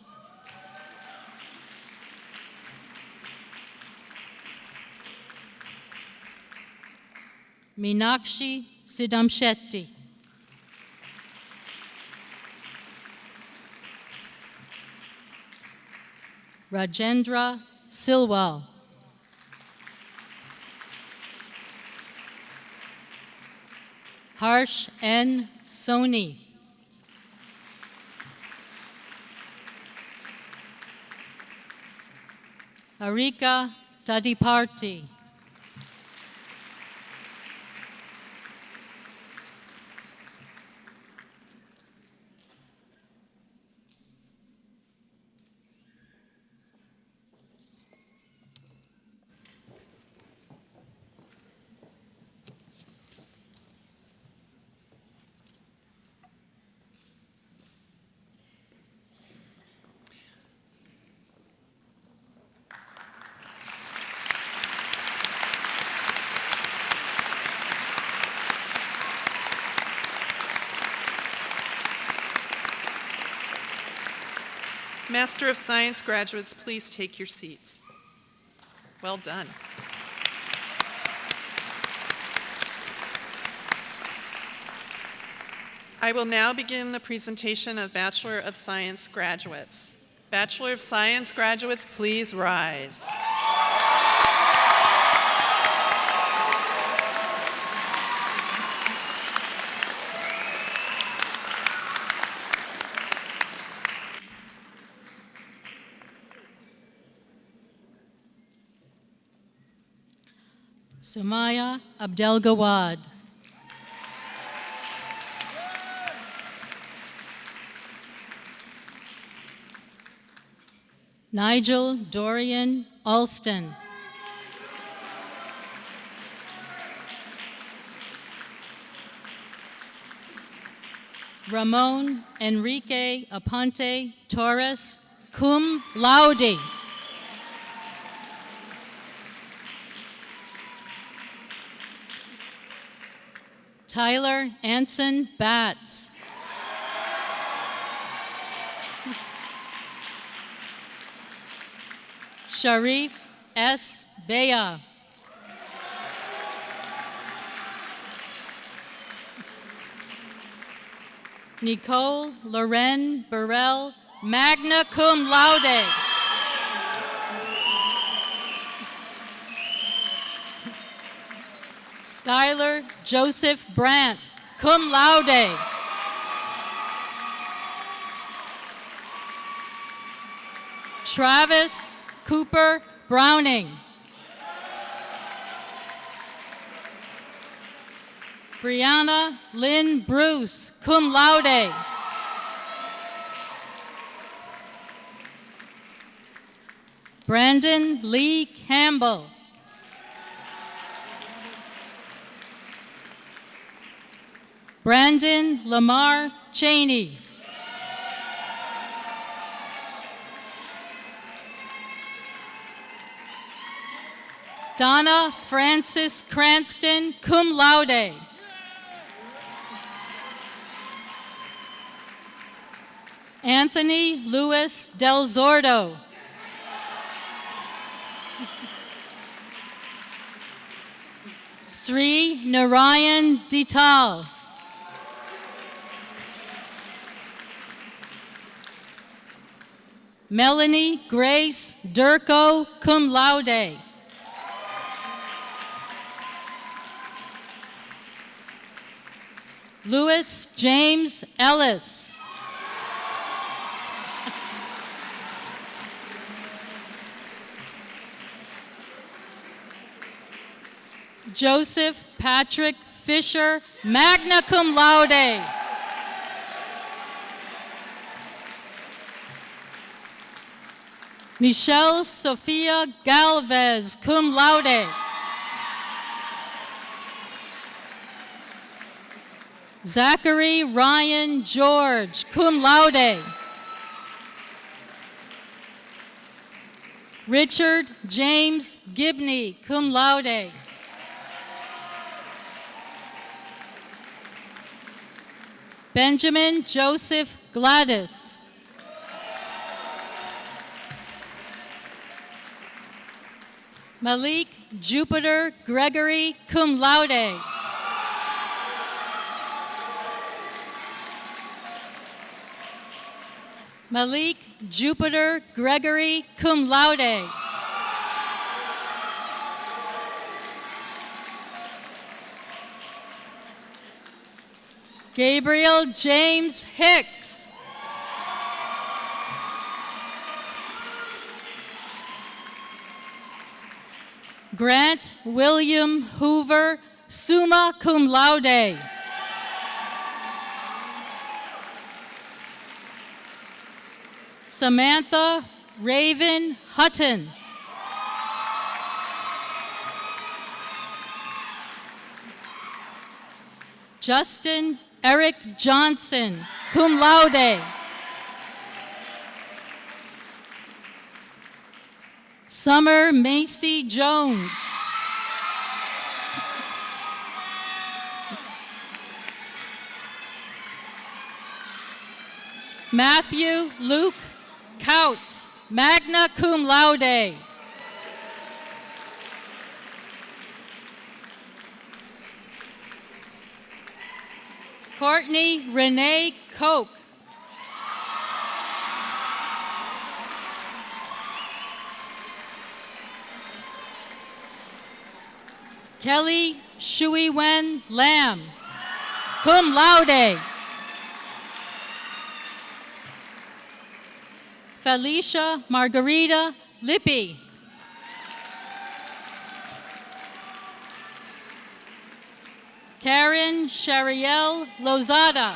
Speaker 7: Meenakshi Sidamshetty. Rajendra Silwal. Harsh N. Soni. Arika Tadiparti.
Speaker 6: Master of Science graduates, please take your seats. Well done. I will now begin the presentation of Bachelor of Science graduates. Bachelor of Science graduates, please rise.
Speaker 7: Sumaya Abdelgawad. Nigel Dorian Alston. Ramon Enrique Aponte Torres, cum laude. Tyler Anson Batts. Sharif S. Bea. Nicole Loren Burrell, magna cum laude. Skylar Joseph Brandt, cum laude. Travis Cooper Browning. Brianna Lynn Bruce, cum laude. Brandon Lee Campbell. Brandon Lamar Cheney. Donna Francis Cranston, cum laude. Anthony Louis Del Zordo. Sri Narayan Dital. Melanie Grace Durko, cum laude. Louis James Ellis. Joseph Patrick Fisher, magna cum laude. Michelle Sofia Galvez, cum laude. Zachary Ryan George, cum laude. Richard James Gibney, cum laude. Benjamin Joseph Gladys. Malik Jupiter Gregory, cum laude. Malik Jupiter Gregory, cum laude. Gabriel James Hicks. Grant William Hoover, summa cum laude. Samantha Raven Hutton. Justin Eric Johnson, cum laude. Summer Macy Jones. Matthew Luke Couts, magna cum laude. Courtney Renee Koch. Kelly Shui Wen Lam, cum laude. Felicia Margarita Lippi. Karen Shariel Lozada.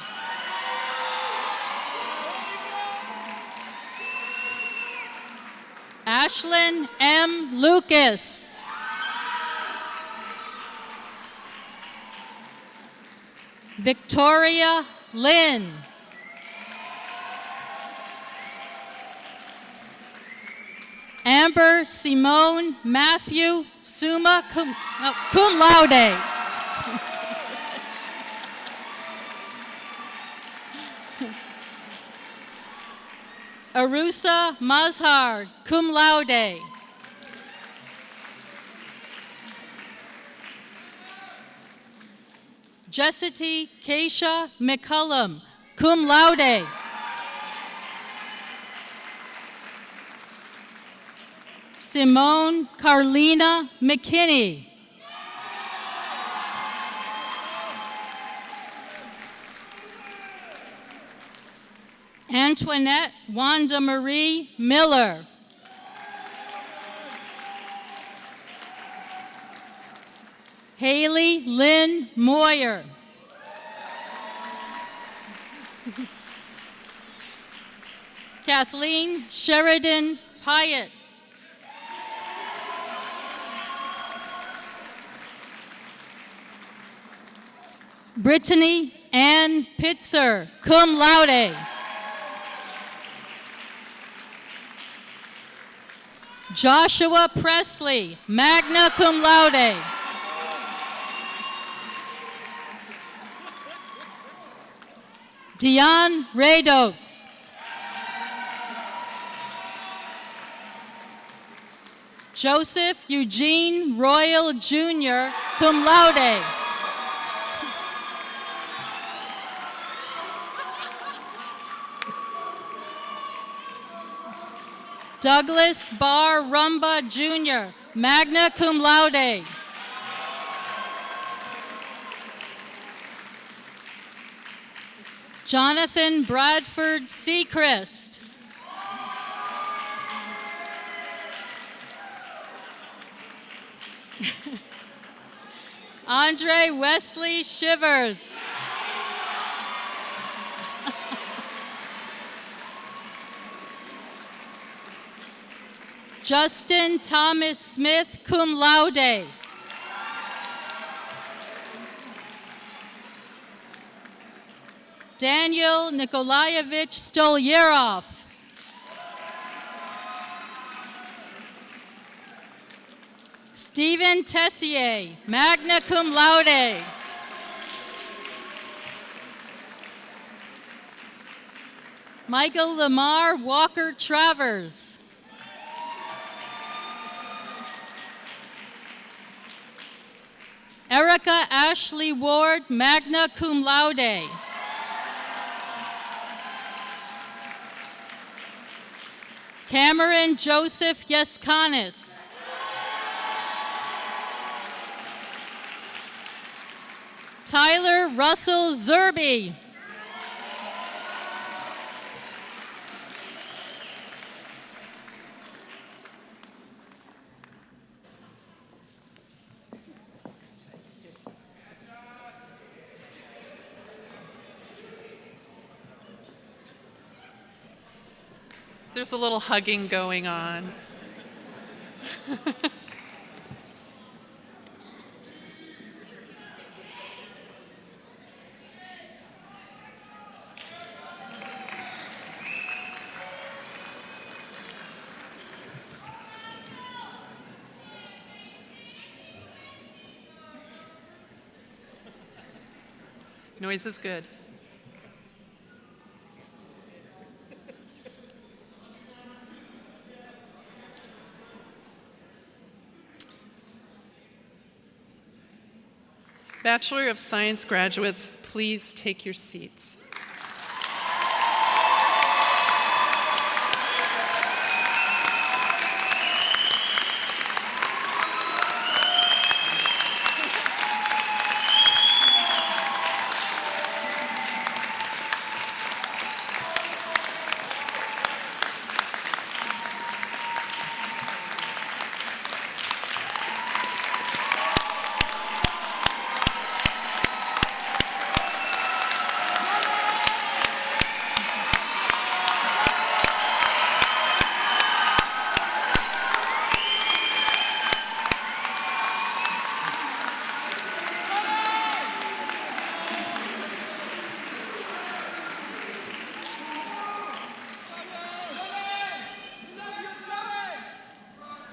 Speaker 7: Ashlyn M. Lucas. Victoria Lynn. Amber Simone Matthew, summa cum laude. Arusa Mazhar, cum laude. Jessity Keisha McCullum, cum laude. Simone Carlina McKinney. Antoinette Wanda Marie Miller. Haley Lynn Moyer. Kathleen Sheridan Hyatt. Brittany Ann Pitzer, cum laude. Joshua Presley, magna cum laude. Dion Rados. Joseph Eugene Royal Jr., cum laude. Douglas Barr Rumba Jr., magna cum laude. Jonathan Bradford Seacrest. Andre Wesley Shivers. Justin Thomas Smith, cum laude. Daniel Nikolaevich Stolyarov. Stephen Tessier, magna cum laude. Michael Lamar Walker Travers. Erica Ashley Ward, magna cum laude. Cameron Joseph Yeskanis. Tyler Russell Zerby.
Speaker 6: There's a little hugging going on. Noise is good. Bachelor of Science graduates, please take your seats.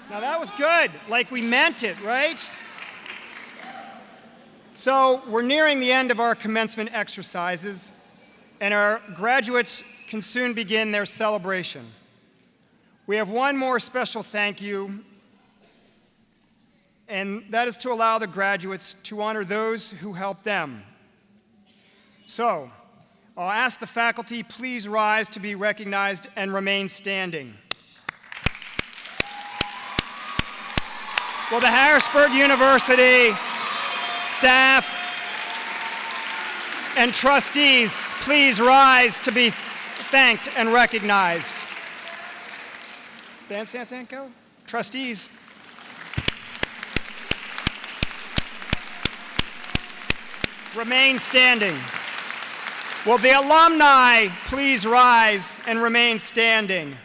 Speaker 4: Now that was good, like we meant it, right? So we're nearing the end of our commencement exercises, and our graduates can soon begin their celebration. We have one more special thank you, and that is to allow the graduates to honor those who helped them. So, I'll ask the faculty, please rise to be recognized and remain standing. Will the Harrisburg University staff and trustees please rise to be thanked and recognized? Stand, go. Trustees. Remain standing. Will the alumni please rise and remain standing?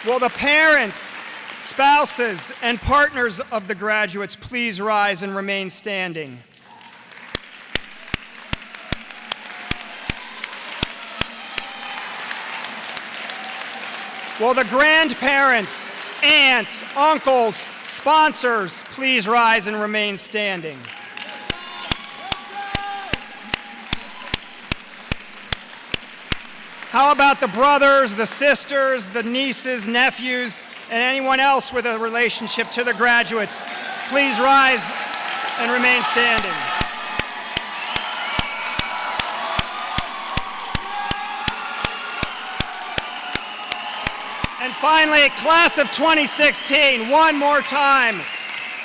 Speaker 4: Will the parents, spouses, and partners of the graduates please rise and remain standing? Will the grandparents, aunts, uncles, sponsors please rise and remain standing? How about the brothers, the sisters, the nieces, nephews, and anyone else with a relationship to the graduates? Please rise and remain standing. And finally, class of 2016, one more time.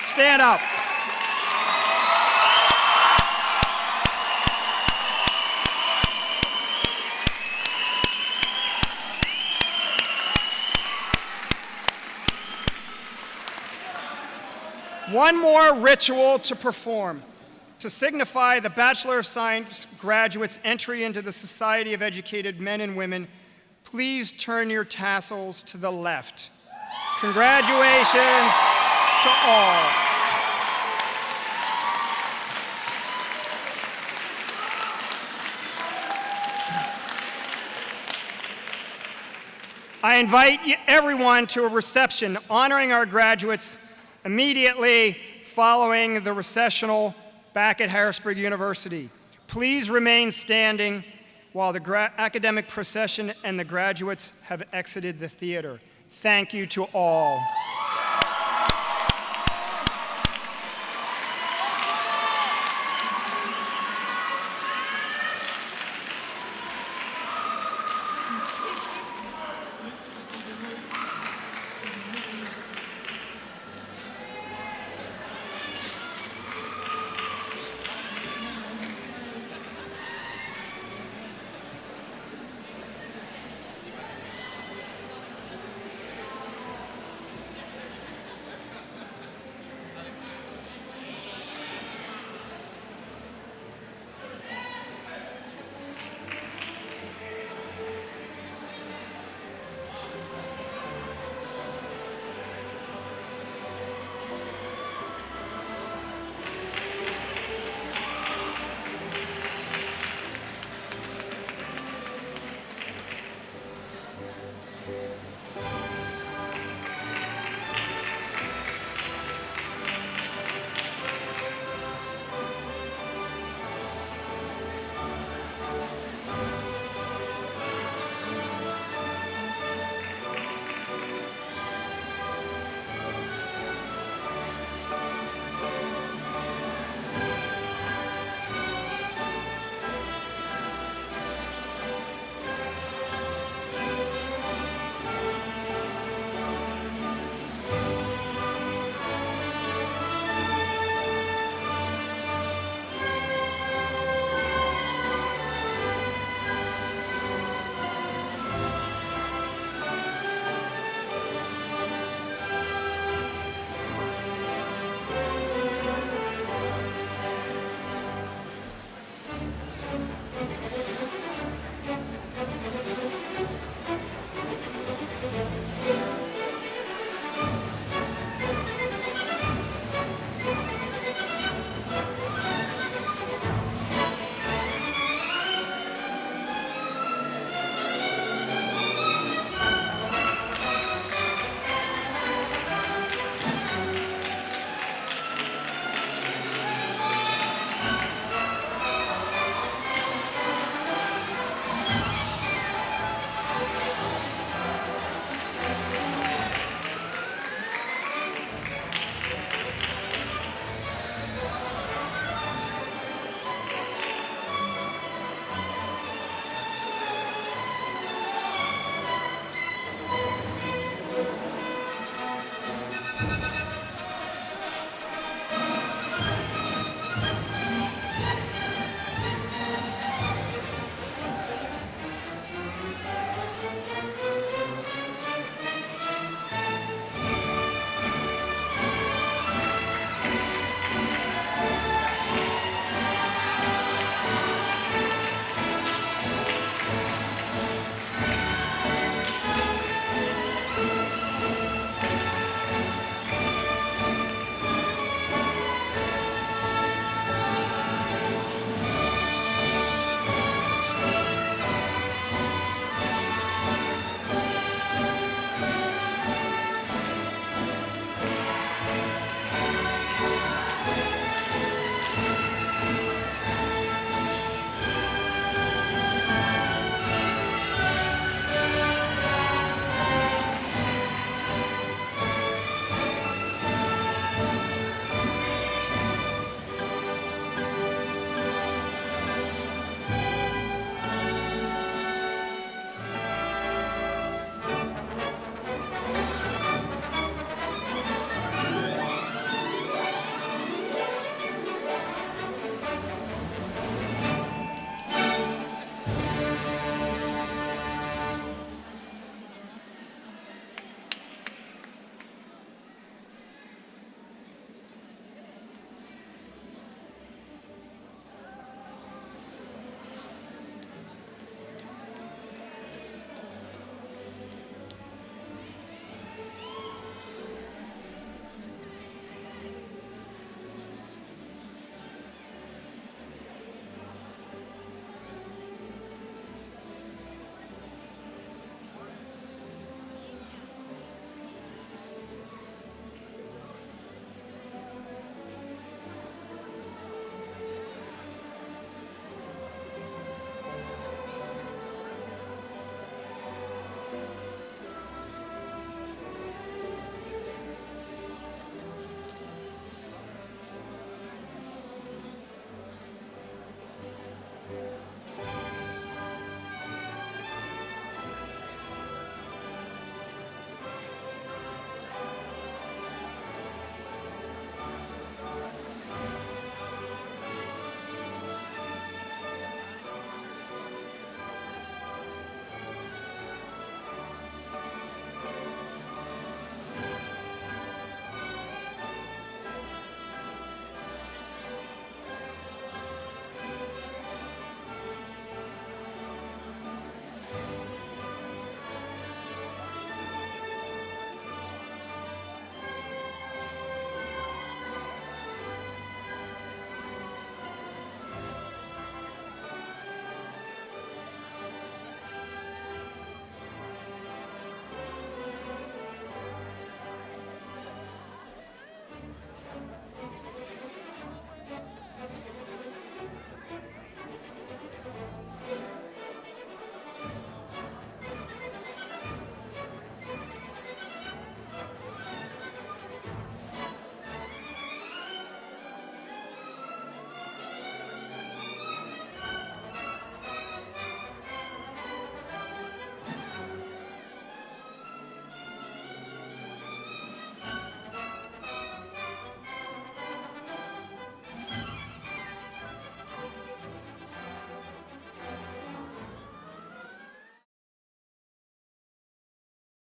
Speaker 4: Stand up. One more ritual to perform to signify the Bachelor of Science graduates' entry into the Society of Educated Men and Women. Please turn your tassels to the left. Congratulations to all. I invite everyone to a reception honoring our graduates immediately following the recessional back at Harrisburg University. Please remain standing while the academic procession and the graduates have exited the theater. Thank you to all.